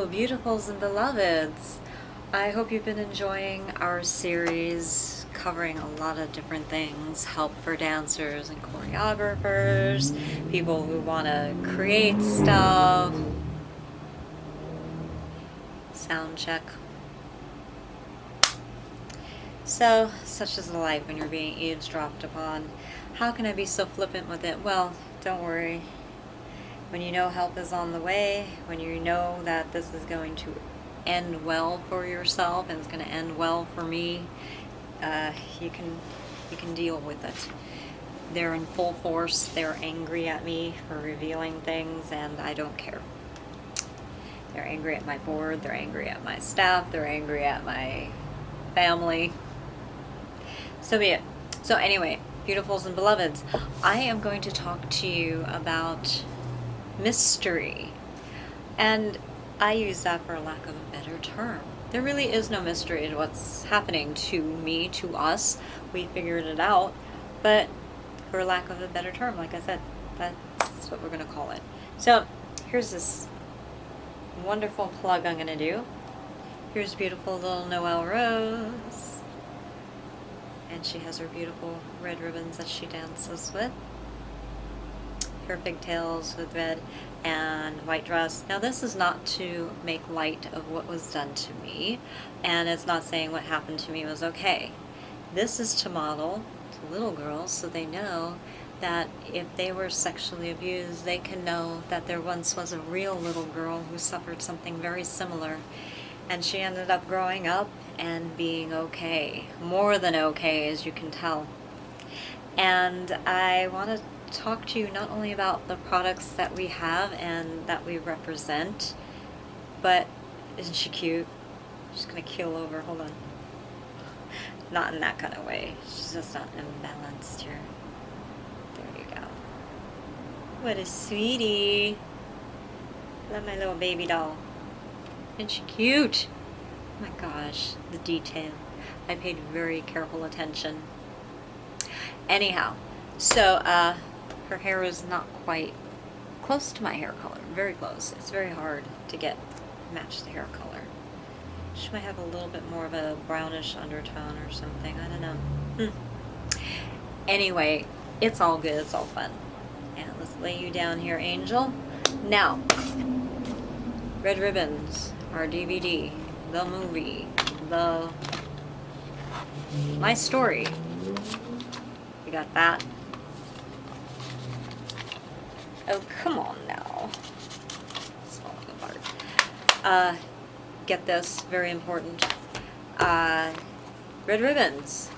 Hello, beautifuls and beloveds. I hope you've been enjoying our series covering a lot of different things. Help for dancers and choreographers, people who want to create stuff. Sound check. So, such is the life when you're being eavesdropped upon. How can I be so flippant with it? Well, don't worry. When you know help is on the way, when you know that this is going to end well for yourself and it's going to end well for me, you can deal with it. They're in full force. They're angry at me for revealing things, and I don't care. They're angry at my board. They're angry at my staff. They're angry at my family. So be it. So anyway, beautifuls and beloveds, I am going to talk to you about mystery. And I use that for lack of a better term. There really is no mystery to what's happening to me, to us. We figured it out. But for lack of a better term, like I said, that's what we're going to call it. So here's this wonderful plug I'm going to do. Here's beautiful little Noelle Rose. And she has her beautiful red ribbons that she dances with. Her pigtails with red and white dress. Now this is not to make light of what was done to me, and it's not saying what happened to me was okay. This is to model to little girls so they know that if they were sexually abused, they can know that there once was a real little girl who suffered something very similar, and she ended up growing up and being okay. More than okay, as you can tell. And I want to talk to you not only about the products that we have and that we represent, but isn't she cute? She's gonna keel over. Hold on. Not in that kind of way. She's just not imbalanced here. There you go. What a sweetie. Love my little baby doll. Isn't she cute? Oh my gosh, the detail. I paid very careful attention. Anyhow, so her hair is not quite close to my hair color. Very close. It's very hard to match the hair color. She might have a little bit more of a brownish undertone or something. I don't know. Anyway, it's all good. It's all fun. And let's lay you down here, Angel. Now, Red Ribbons, our DVD, the movie, my story. We got that. Oh, come on now. It's falling apart. Get this, very important. Red Ribbons.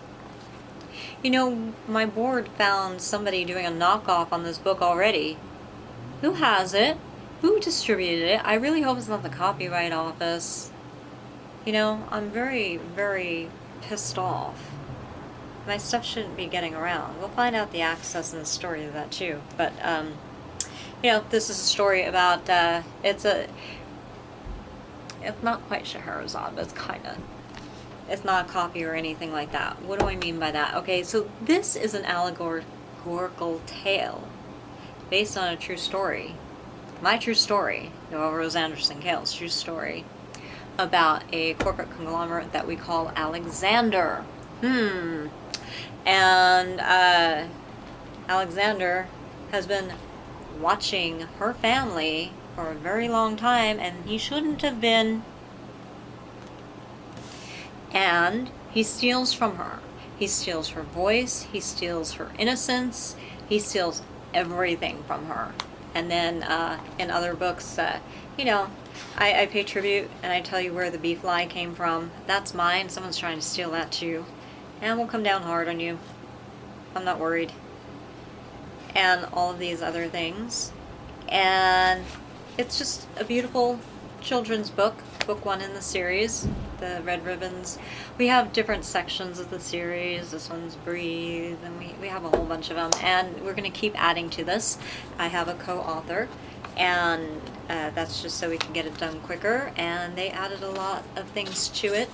You know, my board found somebody doing a knockoff on this book already. Who has it? Who distributed it? I really hope it's not the copyright office. You know, I'm very, very pissed off. My stuff shouldn't be getting around. We'll find out the access and the story of that too. But, you know, this is a story about, it's not quite Scheherazade, but it's kind of, it's not a copy or anything like that. What do I mean by that? Okay, so this is an allegorical tale based on a true story. My true story, Noelle Rose Anderson Kale's true story, about a corporate conglomerate that we call Alexander. And Alexander has been watching her family for a very long time, and he shouldn't have been. And he steals from her. He steals her voice. He steals her innocence. He steals everything from her. And then in other books, you know, I pay tribute and I tell you where the bee fly came from. That's mine. Someone's trying to steal that too. And we'll come down hard on you. I'm not worried. And all of these other things. And it's just a beautiful children's book. Book 1 in the series, the Red Ribbons. We have different sections of the series. This one's Breathe, and we have a whole bunch of them. And we're going to keep adding to this. I have a co-author, and that's just so we can get it done quicker. And they added a lot of things to it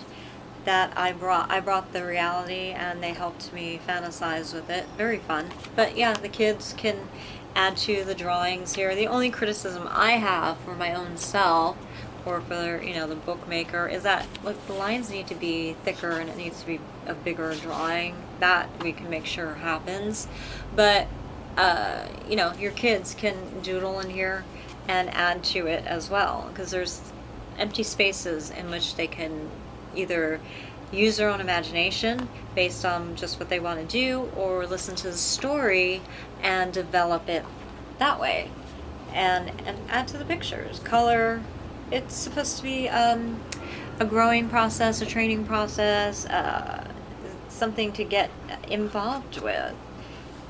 that I brought the reality, and they helped me fantasize with it. Very fun. But yeah, the kids can add to the drawings here. The only criticism I have for my own self or for, you know, the bookmaker, is that, look, the lines need to be thicker and it needs to be a bigger drawing. That we can make sure happens. But, you know, your kids can doodle in here and add to it as well, because there's empty spaces in which they can either use their own imagination based on just what they want to do, or listen to the story and develop it that way, and add to the pictures. Color, it's supposed to be a growing process, a training process, something to get involved with,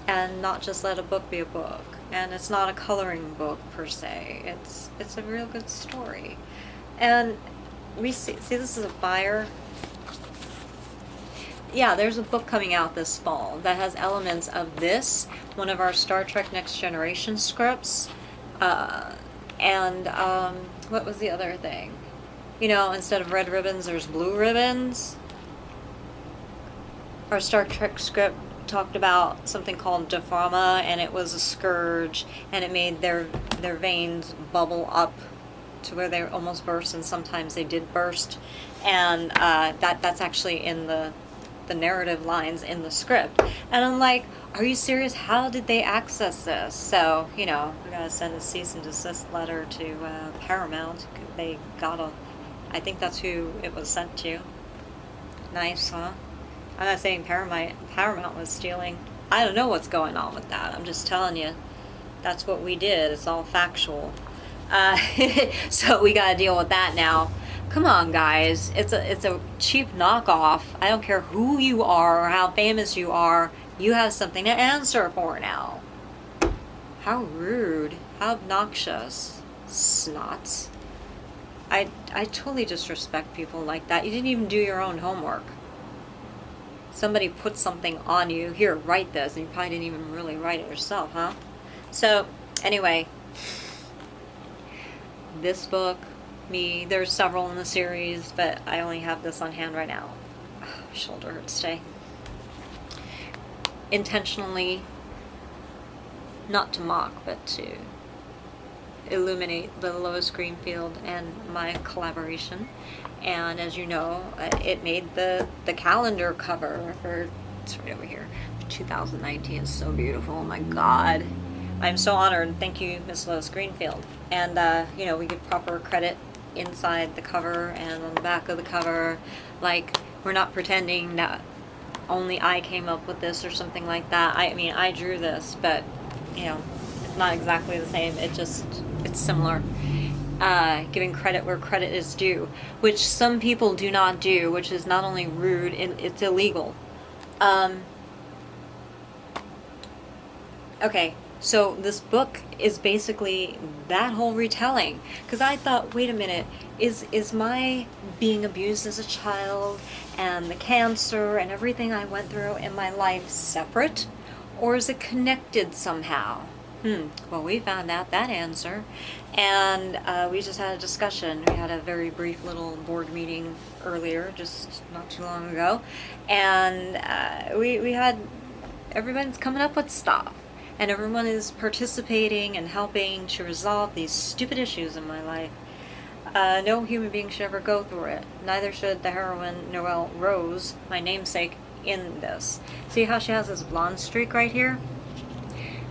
and not just let a book be a book. And it's not a coloring book per se. It's a real good story. And we see this is a buyer. Yeah, there's a book coming out this fall that has elements of this, one of our Star Trek Next Generation scripts, and what was the other thing? You know, instead of red ribbons, there's blue ribbons. Our Star Trek script talked about something called diaphragma, and it was a scourge, and it made their veins bubble up to where they almost burst, and sometimes they did burst, and that's actually in the narrative lines in the script. And I'm like, are you serious? How did they access this? So, you know, we gotta send a cease and desist letter to Paramount. They got I think that's who it was sent to. Nice, huh? I'm not saying Paramount was stealing. I don't know what's going on with that. I'm just telling you, that's what we did. It's all factual. So we gotta deal with that now. Come on, guys. It's a cheap knockoff. I don't care who you are or how famous you are. You have something to answer for now. How rude. How obnoxious. Snots. I totally disrespect people like that. You didn't even do your own homework. Somebody put something on you. Here, write this. And you probably didn't even really write it yourself, huh? So, anyway. This book, there's several in the series, but I only have this on hand right now. Shoulder hurts today. Intentionally, not to mock, but to illuminate the Lois Greenfield and my collaboration. And as you know, it made the calendar cover for, it's right over here, 2019. It's so beautiful. Oh my God. I'm so honored. Thank you, Miss Lois Greenfield. And, you know, we give proper credit inside the cover and on the back of the cover. Like, we're not pretending that only I came up with this or something like that. I mean, I drew this, but, you know, it's not exactly the same. It's similar. Giving credit where credit is due, which some people do not do, which is not only rude, it's illegal. Okay. So this book is basically that whole retelling. Because I thought, wait a minute, is my being abused as a child and the cancer and everything I went through in my life separate? Or is it connected somehow? Well, we found out that answer. And we just had a discussion. We had a very brief little board meeting earlier, just not too long ago. And we had, everyone's coming up with stuff. And everyone is participating and helping to resolve these stupid issues in my life. No human being should ever go through it. Neither should the heroine Noelle Rose, my namesake, in this. See how she has this blonde streak right here?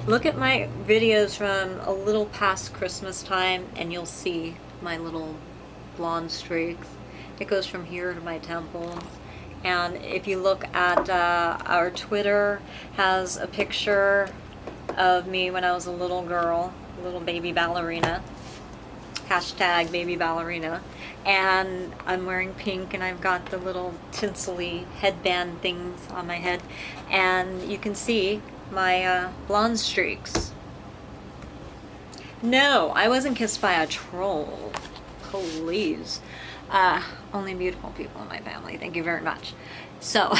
Look at my videos from a little past Christmas time and you'll see my little blonde streaks. It goes from here to my temples. And if you look at our Twitter, has a picture of me when I was a little girl, a little baby ballerina, hashtag baby ballerina, and I'm wearing pink and I've got the little tinsely headband things on my head, and you can see my blonde streaks. No, I wasn't kissed by a troll. Please. Only beautiful people in my family. Thank you very much. So,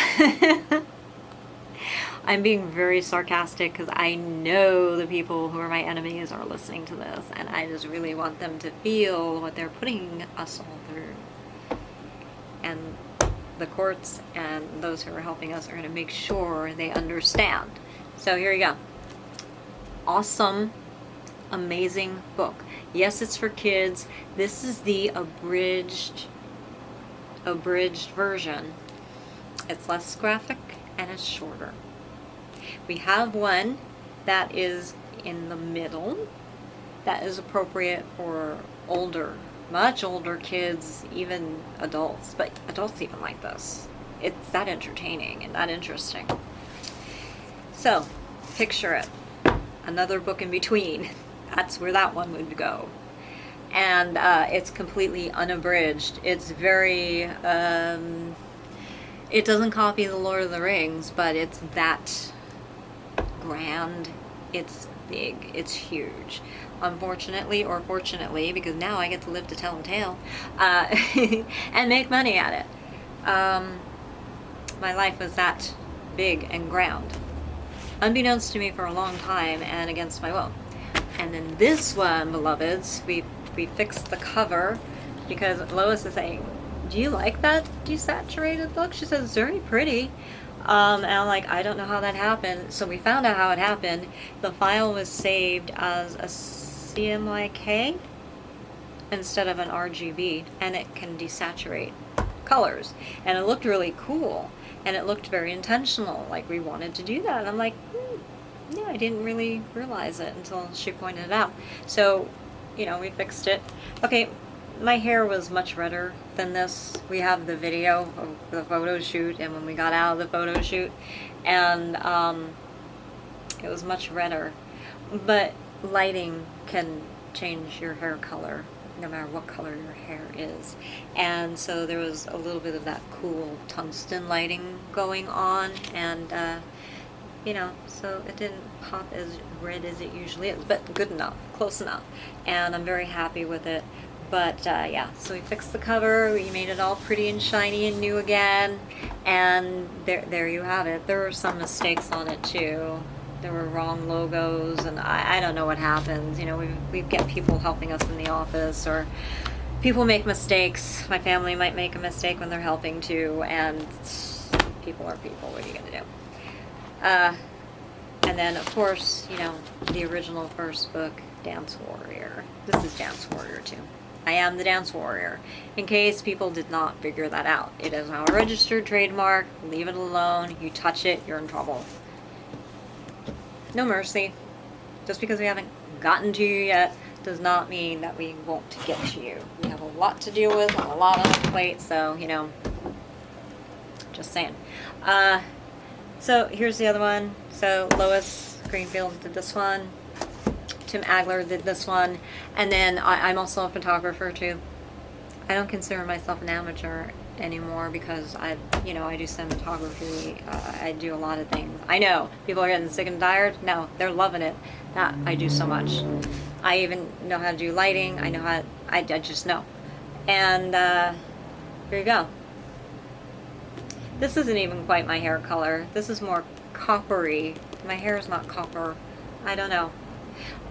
I'm being very sarcastic because I know the people who are my enemies are listening to this, and I just really want them to feel what they're putting us all through. And the courts and those who are helping us are going to make sure they understand. So here you go. Awesome, amazing book. Yes, it's for kids. This is the abridged version. It's less graphic and it's shorter. We have one that is in the middle that is appropriate for older, much older kids, even adults, but adults even like this. It's that entertaining and that interesting. So, picture it. Another book in between. That's where that one would go. And it's completely unabridged. It's very, it doesn't copy The Lord of the Rings, but it's that grand. It's big. It's huge. Unfortunately, or fortunately, because now I get to live to tell a tale, and make money at it. My life was that big and grand, unbeknownst to me for a long time and against my will. And then this one, beloveds, we fixed the cover because Lois is saying, do you like that desaturated look? She says, it's very pretty. And I'm like, I don't know how that happened. So we found out how it happened. The file was saved as a CMYK instead of an RGB, and it can desaturate colors. And it looked really cool, and it looked very intentional, like we wanted to do that. And I'm like, yeah, I didn't really realize it until she pointed it out. So, you know, we fixed it. Okay, my hair was much redder than this. We have the video of the photo shoot and when we got out of the photo shoot, and it was much redder. But lighting can change your hair color no matter what color your hair is. And so there was a little bit of that cool tungsten lighting going on, and you know, so it didn't pop as red as it usually is, but good enough, close enough, and I'm very happy with it. But yeah, so we fixed the cover, we made it all pretty and shiny and new again, and there you have it. There were some mistakes on it too. There were wrong logos, and I don't know what happens. You know, we get people helping us in the office, or people make mistakes. My family might make a mistake when they're helping too, and people are people. What are you gonna do? And then, of course, you know, the original first book, Dance Warrior. This is Dance Warrior too. I am the Dance Warrior, in case people did not figure that out. It is now a registered trademark. Leave it alone. You touch it, you're in trouble. No mercy. Just because we haven't gotten to you yet does not mean that we won't get to you. We have a lot to deal with, a lot on the plate, so, you know, just saying. So here's the other one. So Lois Greenfield did this one. Tim Agler did this one. And then I'm also a photographer too. I don't consider myself an amateur anymore because I do cinematography. I do a lot of things. I know people are getting sick and tired. No, they're loving it. That I do so much. I even know how to do lighting. I know how. I just know. And here you go. This isn't even quite my hair color. This is more coppery. My hair is not copper. I don't know.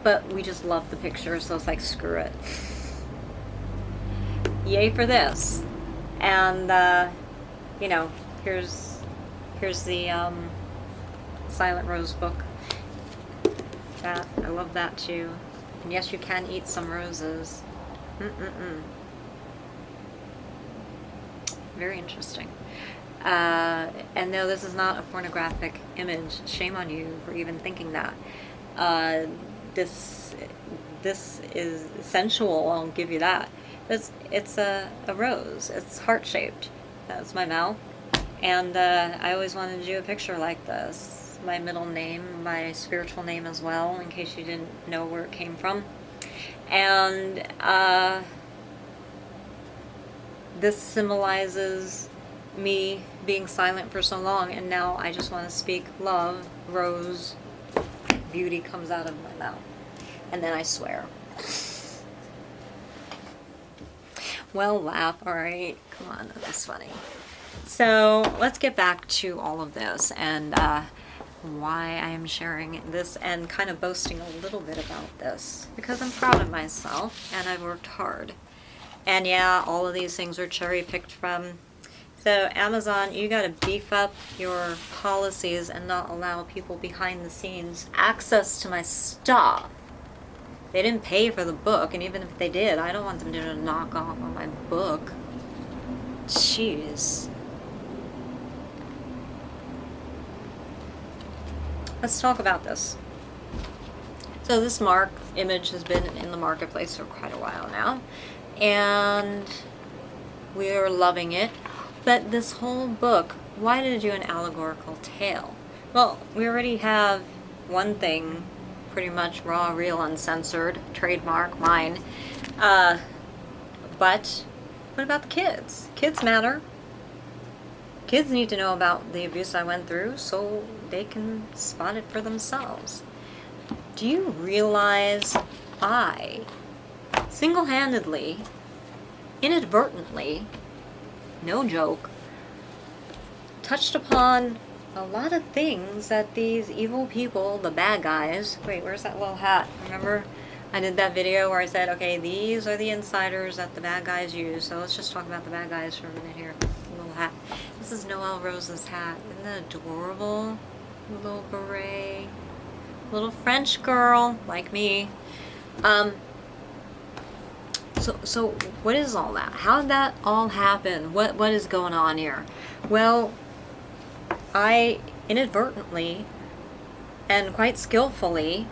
But we just love the picture, so it's like, screw it. Yay for this. And, you know, here's the Silent Rose book. I love that too. And yes, you can eat some roses. Very interesting. And no, this is not a pornographic image. Shame on you for even thinking that. This is sensual, I'll give you that. It's a rose. It's heart-shaped. That's my mouth. And I always wanted to do a picture like this. My middle name, my spiritual name as well, in case you didn't know where it came from. And this symbolizes me being silent for so long, and now I just want to speak love, rose, beauty comes out of my mouth. And then I swear. Well, laugh, alright. Come on, that's funny. So, let's get back to all of this and why I am sharing this and kind of boasting a little bit about this. Because I'm proud of myself, and I've worked hard. And yeah, all of these things are cherry-picked from. So Amazon, you got to beef up your policies and not allow people behind the scenes access to my stuff. They didn't pay for the book, and even if they did, I don't want them to do a knockoff on my book. Jeez. Let's talk about this. So this image has been in the marketplace for quite a while now, and we are loving it. But this whole book, why did it do an allegorical tale? Well, we already have one thing, pretty much raw, real, uncensored, trademark, mine. But what about the kids? Kids matter. Kids need to know about the abuse I went through so they can spot it for themselves. Do you realize I single-handedly, inadvertently, no joke, touched upon a lot of things that these evil people, the bad guys, wait, where's that little hat? Remember I did that video where I said, okay, these are the insiders that the bad guys use, so let's just talk about the bad guys for a minute here. Little hat. This is Noelle Rose's hat. Isn't that adorable? Little beret. Little French girl, like me. So what is all that? How did that all happen? What is going on here? Well, I inadvertently and quite skillfully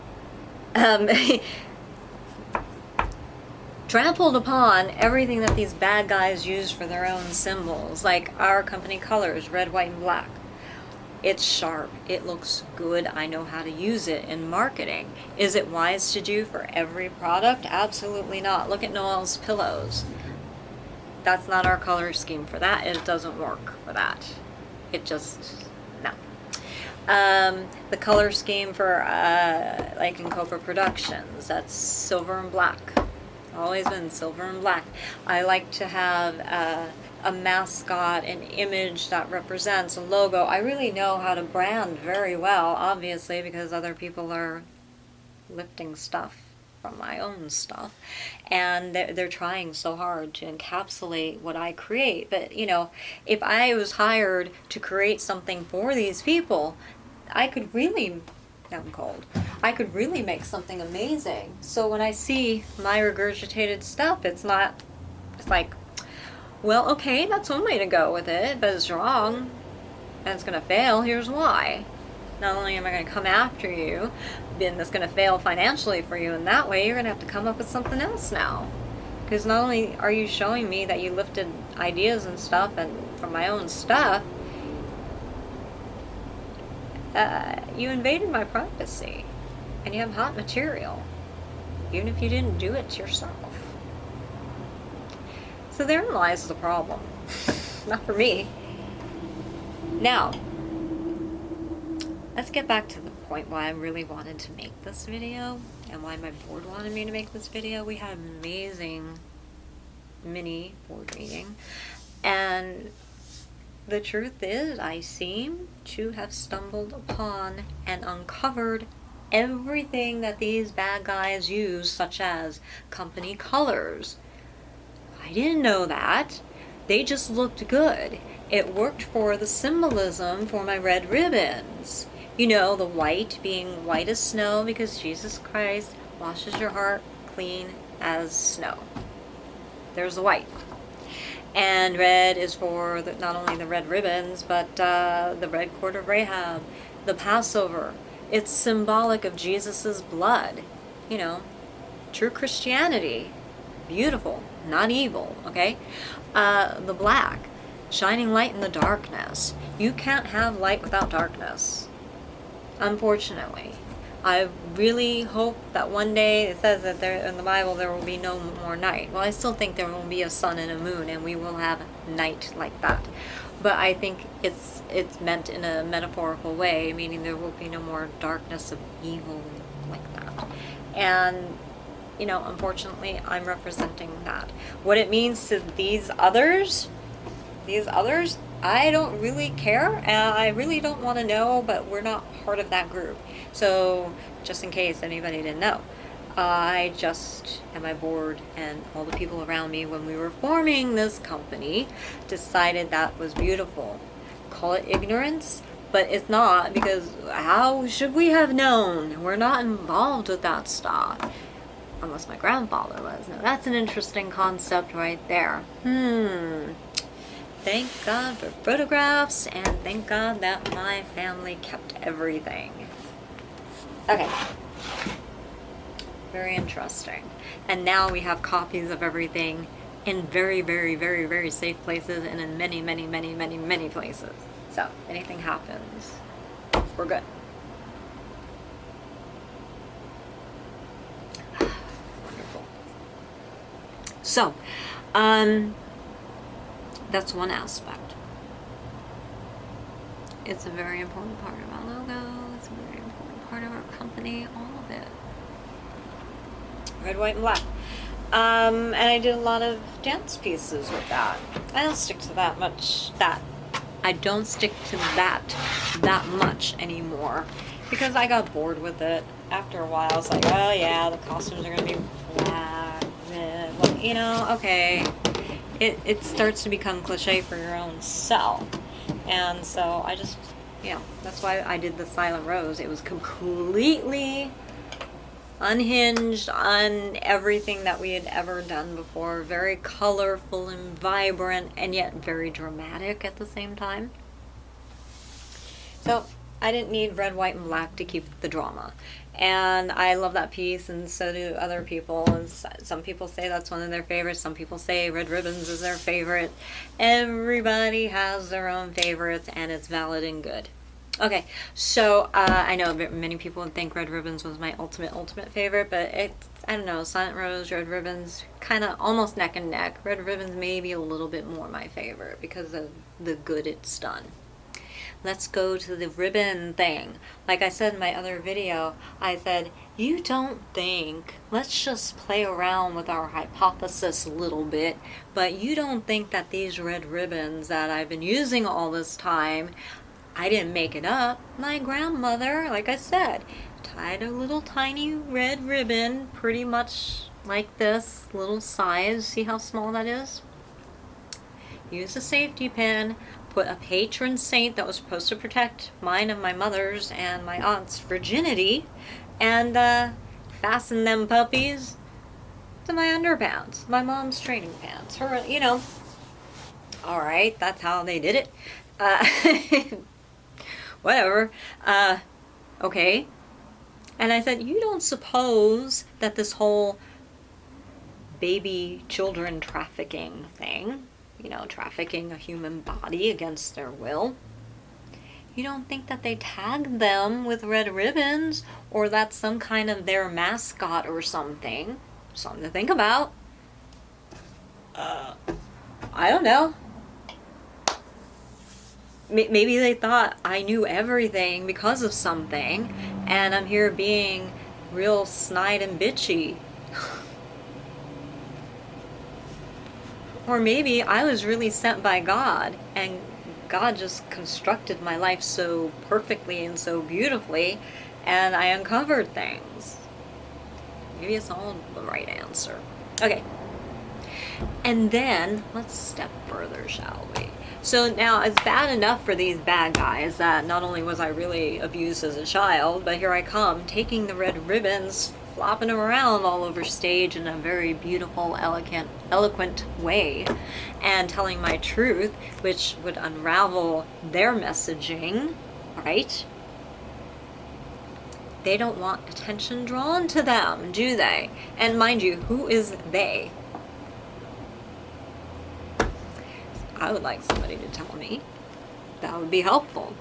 trampled upon everything that these bad guys use for their own symbols, like our company colors, red, white, and black. It's sharp. It looks good. I know how to use it in marketing. Is it wise to do for every product? Absolutely not. Look at Noelle's pillows. That's not our color scheme for that. It doesn't work for that. It just, no. The color scheme for, like in Cobra Productions, that's silver and black. Always been silver and black. I like to have a mascot, an image that represents a logo. I really know how to brand very well, obviously, because other people are lifting stuff from my own stuff, and they're trying so hard to encapsulate what I create. But you know, if I was hired to create something for these people, I could really, I'm cold, I could really make something amazing. So when I see my regurgitated stuff, it's like, well, okay, that's one way to go with it, but it's wrong, and it's going to fail. Here's why. Not only am I going to come after you, then it's going to fail financially for you, and that way you're going to have to come up with something else now. Because not only are you showing me that you lifted ideas and stuff and from my own stuff, you invaded my privacy, and you have hot material, even if you didn't do it yourself. So therein lies the problem. Not for me. Now, let's get back to the point why I really wanted to make this video and why my board wanted me to make this video. We had an amazing mini board meeting, and the truth is I seem to have stumbled upon and uncovered everything that these bad guys use, such as company colors. I didn't know that. They just looked good. It worked for the symbolism for my red ribbons. You know, the white being white as snow because Jesus Christ washes your heart clean as snow. There's the white. And red is for not only the red ribbons, but the red cord of Rahab, the Passover. It's symbolic of Jesus's blood. You know, true Christianity. Beautiful, not evil, okay? The black, shining light in the darkness. You can't have light without darkness, unfortunately. I really hope that one day, it says that there in the Bible there will be no more night. Well, I still think there will be a sun and a moon, and we will have night like that. But I think it's meant in a metaphorical way, meaning there will be no more darkness of evil like that. And you know, unfortunately, I'm representing that. What it means to these others, I don't really care, and I really don't want to know, but we're not part of that group. So, just in case anybody didn't know, I just, and my board, and all the people around me, when we were forming this company, decided that was beautiful. Call it ignorance, but it's not, because how should we have known? We're not involved with that stuff. unless my grandfather was. Now that's an interesting concept right there. Thank God for photographs, and thank God that my family kept everything. Okay. Very interesting. And now we have copies of everything in very, very, very, very safe places, and in many, many, many, many, many places. So, anything happens, we're good. Wonderful. So, that's one aspect. It's a very important part of our logo. It's a very important part of our company. All of it. Red, white, and black. And I did a lot of dance pieces with that. I don't stick to that much. I don't stick to that much anymore because I got bored with it. After a while, I was like, oh yeah, the costumes are gonna be black. Well, you know, okay. It starts to become cliche for your own self. And so I just, you know, that's why I did the Silent Rose. It was completely unhinged on everything that we had ever done before. Very colorful and vibrant, and yet very dramatic at the same time. So I didn't need red, white, and black to keep the drama. And I love that piece, and so do other people. And some people say that's one of their favorites. Some people say Red Ribbons is their favorite. Everybody has their own favorites, and it's valid and good. Okay, so I know many people would think Red Ribbons was my ultimate favorite, but it's, I don't know, Silent Rose, Red Ribbons, kind of almost neck and neck. Red Ribbons maybe a little bit more my favorite because of the good it's done. Let's go to the ribbon thing. Like I said in my other video, I said, you don't think, let's just play around with our hypothesis a little bit, but you don't think that these red ribbons that I've been using all this time, I didn't make it up. My grandmother, like I said, tied a little tiny red ribbon, pretty much like this, little size. See how small that is? Use a safety pin, put a patron saint that was supposed to protect mine and my mother's and my aunt's virginity, and fasten them puppies to my underpants, my mom's training pants. Her, you know. All right, that's how they did it. Whatever. Okay. And I said, you don't suppose that this whole baby children trafficking thing, you know, trafficking a human body against their will, you don't think that they tag them with red ribbons, or that's some kind of their mascot or something? Something to think about. I don't know. Maybe they thought I knew everything because of something, and I'm here being real snide and bitchy. Or maybe I was really sent by God, and God just constructed my life so perfectly and so beautifully, and I uncovered things. Maybe it's all the right answer. Okay. And then, let's step further, shall we? So now it's bad enough for these bad guys that not only was I really abused as a child, but here I come taking the red ribbons, flopping them around all over stage in a very beautiful, eloquent way, and telling my truth, which would unravel their messaging, right? They don't want attention drawn to them, do they? And mind you, who is they? I would like somebody to tell me. That would be helpful.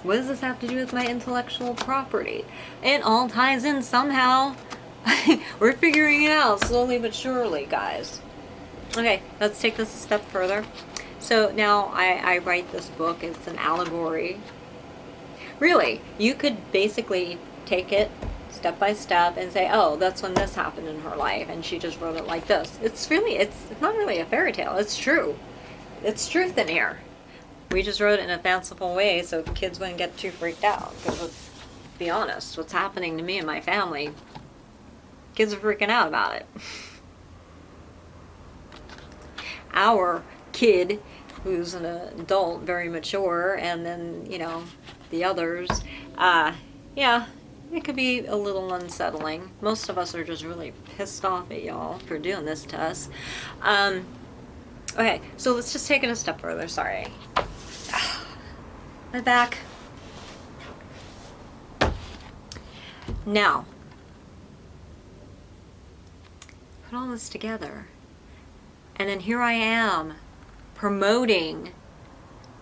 What does this have to do with my intellectual property? It all ties in somehow. We're figuring it out slowly but surely, guys. Okay, let's take this a step further. So now I write this book. It's an allegory. Really, you could basically take it step by step and say, oh, that's when this happened in her life, and she just wrote it like this. It's not really a fairy tale. It's true. It's truth in here. We just wrote it in a fanciful way so kids wouldn't get too freaked out. Because let's be honest, what's happening to me and my family, kids are freaking out about it. Our kid, who's an adult, very mature, and then, you know, the others, yeah, it could be a little unsettling. Most of us are just really pissed off at y'all for doing this to us. Okay, so let's just take it a step further. Sorry. My back. Now, put all this together, and then here I am promoting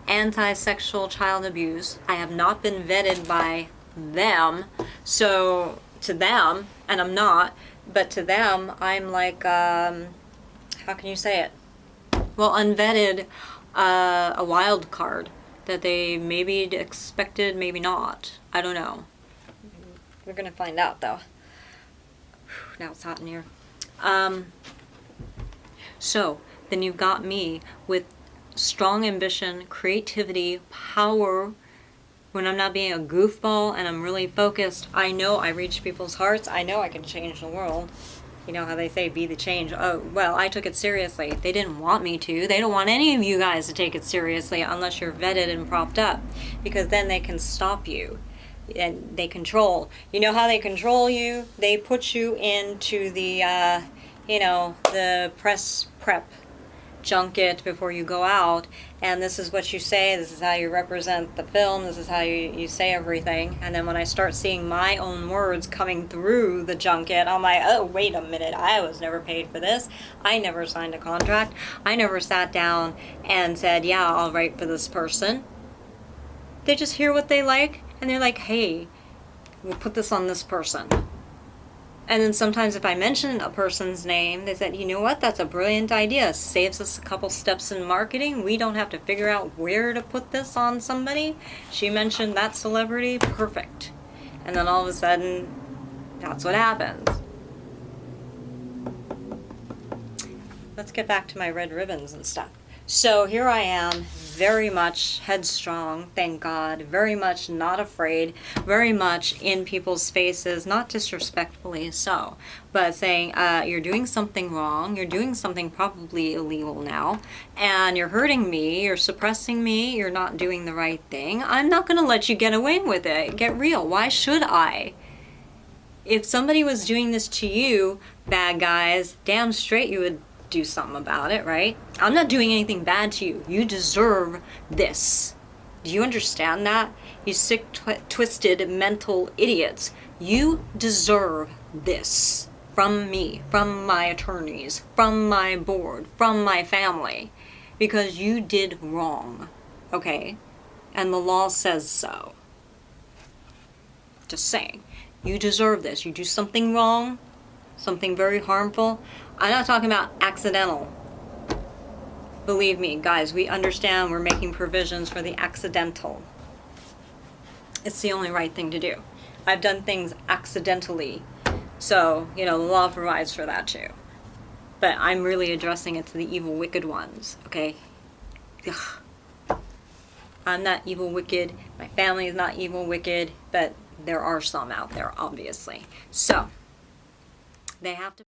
anti-sexual child abuse. I have not been vetted by them, so to them, and I'm not, but to them, I'm like, how can you say it? Well, unvetted, a wild card that they maybe expected, maybe not. I don't know. We're gonna find out though. Now it's hot in here. So then you've got me with strong ambition, creativity, power. When I'm not being a goofball and I'm really focused, I know I reach people's hearts. I know I can change the world. You know how they say, be the change. Oh, well, I took it seriously. They didn't want me to. They don't want any of you guys to take it seriously unless you're vetted and propped up, because then they can stop you and they control. You know how they control you? They put you into the, the press prep junket before you go out, and this is what you say, this is how you represent the film, this is how you say everything. And then when I start seeing my own words coming through the junket, I'm like, oh, wait a minute, I was never paid for this. I never signed a contract. I never sat down and said, yeah, I'll write for this person. They just hear what they like, and they're like, hey, we'll put this on this person. And then sometimes if I mention a person's name, they said, you know what, that's a brilliant idea. Saves us a couple steps in marketing. We don't have to figure out where to put this on somebody. She mentioned that celebrity, perfect. And then all of a sudden, that's what happens. Let's get back to my red ribbons and stuff. So here I am, very much headstrong, thank God, very much not afraid, very much in people's faces, not disrespectfully so, but saying, you're doing something wrong, you're doing something probably illegal now, and you're hurting me, you're suppressing me, you're not doing the right thing. I'm not going to let you get away with it. Get real. Why should I? If somebody was doing this to you, bad guys, damn straight you would do something about it, right? I'm not doing anything bad to you. You deserve this. Do you understand that? You sick, twisted, mental idiots. You deserve this from me, from my attorneys, from my board, from my family, because you did wrong, okay? And the law says so. Just saying. You deserve this. You do something wrong, something very harmful. I'm not talking about accidental. Believe me, guys, we understand we're making provisions for the accidental. It's the only right thing to do. I've done things accidentally, so, the law provides for that too. But I'm really addressing it to the evil, wicked ones, okay? Ugh. I'm not evil, wicked. My family is not evil, wicked, but there are some out there, obviously. So, they have to